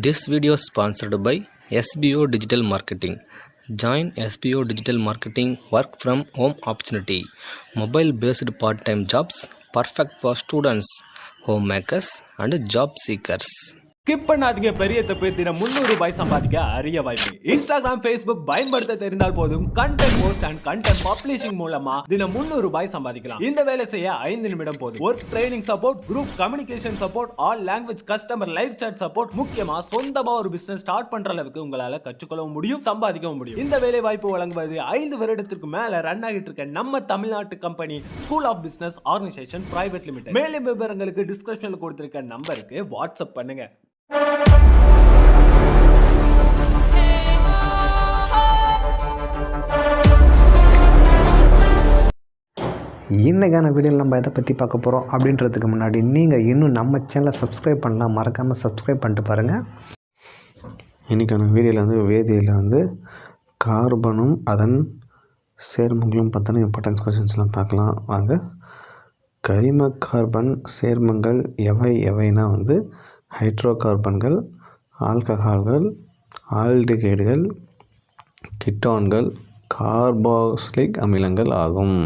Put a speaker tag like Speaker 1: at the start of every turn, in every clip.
Speaker 1: This video is sponsored by SBO Digital Marketing. Join SBO Digital Marketing work from home opportunity. Mobile based part-time jobs perfect for students, homemakers and job seekers.
Speaker 2: Skip பண்ணாதீங்க. பெரிய தப்பு. தினம் 300 ரூபாய் சம்பாதிக்க அரிய வாய்ப்பு. Instagram, Facebook பயன்படுத்த தெரிந்தால் போதும் content post and content publishing மூலமா தினம் 300 ரூபாய் சம்பாதிக்கலாம். இந்த வேலை செய்ய 5 நிமிடம் போதும். Work training support, group communication support, all language customer live chat support, முக்கியமா சொந்தமா ஒரு பிசினஸ் ஸ்டார்ட் பண்ற அளவுக்கு உங்களால கற்றுக்கொள்ளவும் முடியும், சம்பாதிக்கவும் முடியும். இந்த வேலை வாய்ப்பு வழங்குவது 5 வருடத்திற்கு மேல ரன் ஆகிட்டு இருக்க நம்ம தமிழ்நாட்டு company school of business organisation private limited. மேலும் விவரங்களுக்கு டிஸ்கிரிப்ஷன்ல கொடுத்திருக்க நம்பருக்கு வாட்ஸ்அப் பண்ணுங்க.
Speaker 3: இன்றைக்கான வீடியோவில் நம்ம எதை பற்றி பார்க்க போகிறோம் அப்படின்றதுக்கு முன்னாடி நீங்கள் இன்னும் நம்ம சேனலை சப்ஸ்கிரைப் பண்ணலாம், மறக்காமல் சப்ஸ்கிரைப் பண்ணிட்டு பாருங்கள். இன்றைக்கான வீடியோவில் வேதியில் கார்பனும் அதன் சேர்மங்களும் பற்றின இம்பார்ட்டன்ஸ் கொஸ்டின்ஸ்லாம் பார்க்கலாம் வாங்க. கரிம கார்பன் சேர்மங்கள் எவைனா ஹைட்ரோ கார்பன்கள், ஆல்கஹால்கள், ஆல்டிகைடுகள், கிட்டோன்கள், கார்பாக்சிலிக் அமிலங்கள் ஆகும்.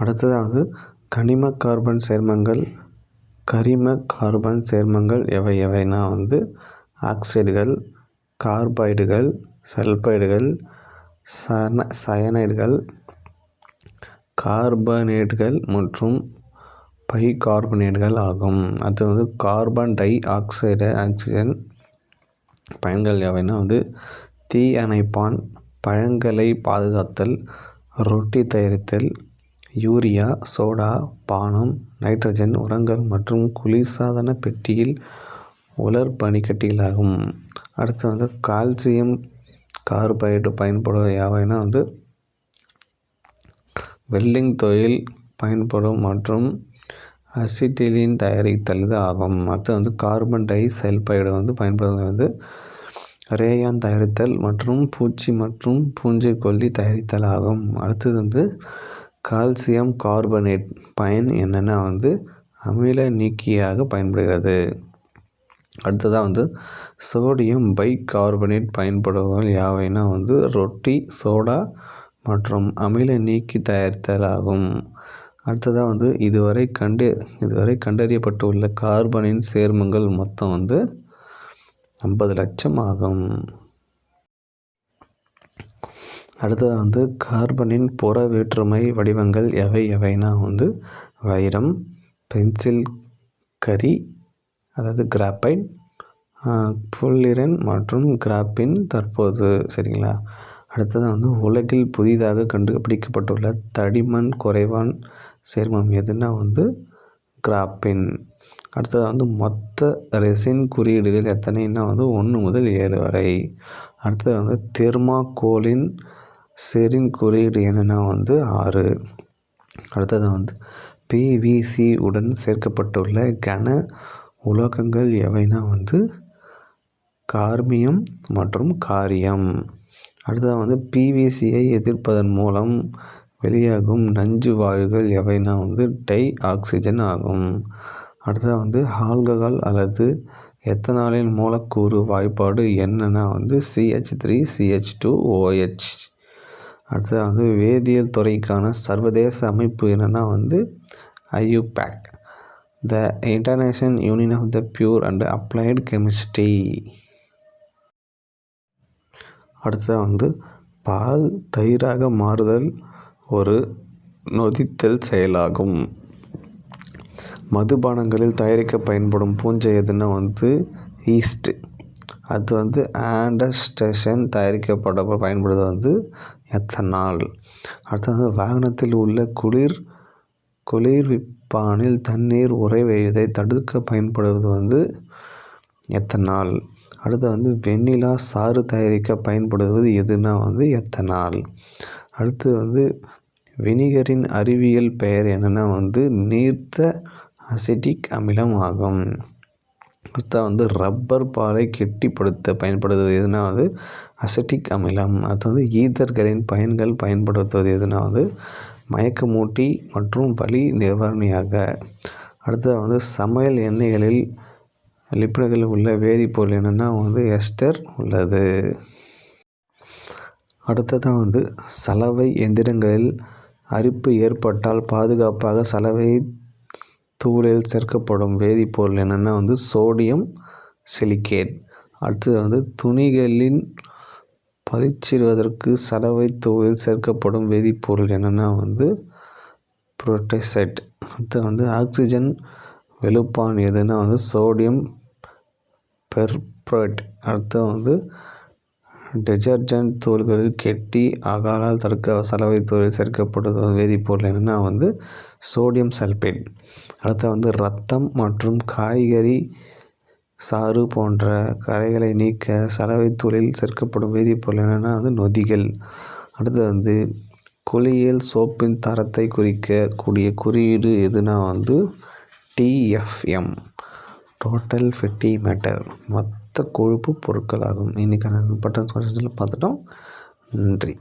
Speaker 3: அடுத்தது கனிம கார்பன் சேர்மங்கள், கரிம கார்பன் சேர்மங்கள் எவைனா ஆக்சைடுகள், கார்பைடுகள், சல்பைடுகள், சயனைடுகள், கார்பனேட்டுகள் மற்றும் பைகார்பனேட்டுகள் ஆகும். அது கார்பன் டை ஆக்சிஜன் பயன்கள் எவைனா தீ அணைப்பான், பழங்களை பாதுகாத்தல், ரொட்டி தயாரித்தல், யூரியா, சோடா, பானம், நைட்ரஜன் உரங்கள் மற்றும் குளிர்சாதன பெட்டியில் உலர் பனிக்கட்டிகளாகும். அடுத்து கால்சியம் கார்பைடு பயன்படும் யாவைனா வெல்டிங் தொழில் பயன்படும் மற்றும் அசிட்டிலின் தயாரித்தல் ஆகும். அடுத்து கார்பன் டை சல்பைடு பயன்படுவது ரேயான் தயாரித்தல் மற்றும் பூச்சி மற்றும் பூஞ்சைக்கொல்லி தயாரித்தல் ஆகும். அடுத்தது கால்சியம் கார்பனேட் பயன் என்னென்னா அமில நீக்கியாக பயன்படுகிறது. அடுத்ததாக சோடியம் பைகார்பனேட் பயன்படுவர்கள் யாவைனா ரொட்டி, சோடா மற்றும் அமில நீக்கி தயாரித்தல் ஆகும். அடுத்ததாக இதுவரை கண்டறியப்பட்டுள்ள கார்பனின் சேர்மங்கள் மொத்தம் 50 லட்சம் ஆகும். அடுத்தது கார்பனின் புற வேற்றுமை வடிவங்கள் எவைனா வைரம், பென்சில் கரி அதாவது கிராபைட், புல்லிரன் மற்றும் கிராபின் தற்போது சரிங்களா. அடுத்தது உலகில் புதிதாக கண்டுபிடிக்கப்பட்டுள்ள தடிமன் குறைவான் சேர்மம் எதுனா கிராபின். அடுத்தது மொத்த ரெசின் குறியீடுகள் எத்தனைன்னா 1 முதல் 7 வரை. அடுத்தது தெர்மாகோலின் செரின் குறியீடு என்னென்னா 6. அடுத்தது பிவிசி உடன் சேர்க்கப்பட்டுள்ள கன உலோகங்கள் எவைனா கார்மியம் மற்றும் காரியம். அடுத்தது பிவிசியை எதிர்ப்பதன் மூலம் வெளியாகும் நஞ்சு வாயுகள் எவைனா டை ஆக்சிஜன் ஆகும். அடுத்தது ஆல்கஹால் அல்லது எத்தனாலின் மூலக்கூறு வாய்ப்பாடு என்னென்னா CH3CH2OH. அடுத்தது வேதியியல் துறைக்கான சர்வதேச அமைப்பு என்னென்னா IUPAC, the international union of the pure and applied chemistry. அடுத்தது பால் தயிராக மாறுதல் ஒரு நொதித்தல் செயலாகும். மதுபானங்களில் தயாரிக்க பயன்படும் பூஞ்சை எதுனா ஈஸ்ட். அது ஆண்டஸ்டேஷன் தயாரிக்கப்பட பயன்படுவது எத்தனால். அடுத்தது வாகனத்தில் உள்ள குளிர்விப்பானில் தண்ணீர் உறைவதை தடுக்க பயன்படுவது எத்தனால். அடுத்து வெண்ணிலா சாறு தயாரிக்க பயன்படுவது எதுனா எத்தனால். அடுத்து வினிகரின் அறிவியல் பெயர் என்னென்னா நீர்த்த அசிட்டிக் அமிலம் ஆகும். அடுத்த ரப்பர் பாலை கெட்டிப்படுத்த பயன்படுவது எதுனா அசிட்டிக் அமிலம். அடுத்து ஈதர்களின் பயன்கள் பயன்படுத்துவது எதுனா மயக்கமூட்டி மற்றும் வலி நிவாரணியாக. அடுத்தது சமையல் எண்ணெய்களில் லிப்பிடுகளில் உள்ள வேதிப்பொருள் என்னென்னா வந்து எஸ்டர் உள்ளது. அடுத்ததான் வந்து சலவை எந்திரங்களில் அரிப்பு ஏற்பட்டால் பாதுகாப்பாக சலவை தூளில் சேர்க்கப்படும் வேதிப்பொருள் என்னென்னா வந்து சோடியம் சிலிக்கேட். அடுத்தது வந்து துணிகளின் பளிச்சிடுவதற்கு சலவை தூளில் சேர்க்கப்படும் வேதிப்பொருள் என்னென்னா வந்து புரோட்டசைட். அடுத்து வந்து ஆக்சிஜன் வெளுப்பான் எதுனா வந்து சோடியம் பெர்போரேட். அடுத்து வந்து டிடர்ஜென்ட் தூள்களில் கெட்டி ஆகாமல் தடுக்க சலவை தூளில் சேர்க்கப்படும் வேதிப்பொருள் என்னென்னா வந்து சோடியம் சல்பேட். அடுத்து வந்து ரத்தம் மற்றும் காய்கறி சாறு போன்ற கரைகளை நீக்க சலவை தூளில் சேர்க்கப்படும் வேதிப்பொருள் என்னென்னா வந்து நொதிகள். அடுத்து வந்து குளியல் சோப்பின் தரத்தை குறிக்கக்கூடிய குறியீடு எதுனா வந்து TFM, டோட்டல் ஃபெட்டி மேட்டர், மொத்த கொழுப்பு பொருட்கள் ஆகும். இன்றைக்கான இம்பார்ட்டன்ஸ் கொஸ்டின்ஸில் பார்த்துட்டோம். நன்றி.